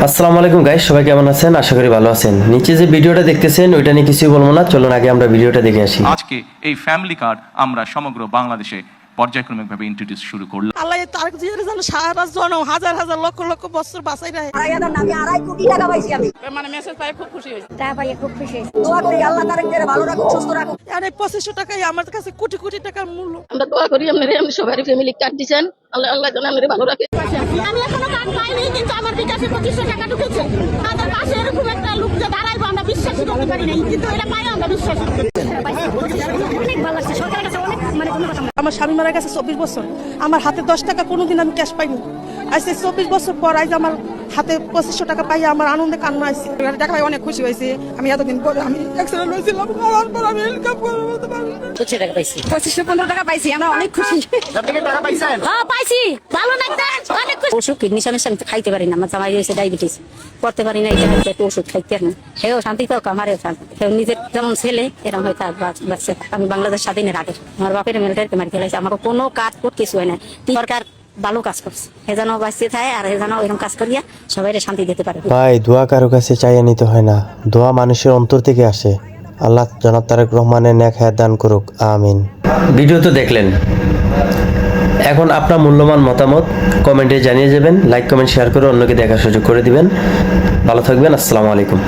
আসসালামু আলাইকুম গাইস, সবাই কেমন আছেন? আশা করি ভালো আছেন। নিচে যে ভিডিওটা দেখতেছেন ওইটা নিয়ে কিছুই বলবো না, চলুন আগে আমরা ভিডিওটা দেখে আসি। আজকে এই ফ্যামিলি কার্ড আমরা সমগ্র বাংলাদেশে পর্যায়ক্রমিকভাবে ইন্ট্রোডিউস শুরু করলাম। আল্লাহ তার জিয়ারে যেন সারা জনম হাজার হাজার লক্ষ লক্ষ বছর বাঁচাই রাখে। 2.5 কোটি টাকা পাইছি আমি। মানে মেসেজ পাই খুব খুশি হয়েছে। টাকা পাইয়ে খুব খুশি হয়েছি। দোয়া করি আল্লাহ তারেক যারা ভালো রাখুক, সুস্থ রাখুক। আর এই 2500 টাকাই আমার কাছে কোটি কোটি টাকার মূল্য। আমরা দোয়া করি আপনারা এমনি সবাই ফ্যামিলি কার্ড দিচ্ছেন, আল্লাহ আল্লাহ যেন আপনারা ভালো রাখে। আমি এখনো কার্ড পাইনি, কিন্তু আমার বিকাশে 2500 টাকা ঢুকেছে। আমাদের পাশে এরকম একটা লোক যে দাঁড়াইবো আমরা বিশ্বাসই করতে পারি নাই, কিন্তু এটা পাই আমরা বিশ্বাস করি। অনেক ভালো লাগছে, সরকারের কাছে অনেক মানে ধন্যবাদ। আমার স্বামী মারা গেছে 24 বছর, আমার হাতে 10 টাকা কোনোদিন আমি ক্যাশ পাইনি। আজ 24 বছর পর আজ আমার হাতে 2500 টাকা পাই আমার আনন্দে কান্না আসছে। টাকা পাই অনেক খুশি হয়েছে। আমি এতদিন পরে আমি অ্যাক্সিডেন্ট হয়েছিলাম, করার পর আমি ইনকাম করতে পারি। 25 টাকা পাইছি, 2515 টাকা পাইছি, আমরা অনেক খুশি। আপনি কি টাকা পাইছেন? হ্যাঁ পাইছি, ভালো লাগছে, অনেক খুশি। ওষুধ কিডনি সমস্যা আমি খাইতে পারি না, আমার জামাই হয়েছে ডায়াবেটিস, করতে পারি না, এটা হচ্ছে ওষুধ খাইতে না। সেও শান্তি পাও, আমারও শান্তি। সেও নিজের যেমন ছেলে এরকম হয়তো বাচ্চা। আমি বাংলাদেশ স্বাধীনের আগে আমার বাপের মিলিটারিতে মারি ফেলাইছে, আমার কোনো কাজ করতে কিছু হয় না। সরকার ভালো কাজ করছে, হে যেন বাঁচতে থাকে আর হে যেন এরকম কাজ করিয়া সবাই শান্তি দিতে পারে। ভাই, দোয়া কারো কাছে চাইয়া নিতে হয় না, দোয়া মানুষের অন্তর থেকে আসে। আল্লাহ জনাব তারেক রহমানের নেক হায়াত দান করুক, আমিন। ভিডিও তো দেখলেন, এখন আপনার মূল্যবান মতামত কমেন্টে জানিয়ে যাবেন। লাইক কমেন্ট শেয়ার করে অন্যকে দেখার সুযোগ করে দিবেন। ভালো থাকবেন, আসসালামু আলাইকুম।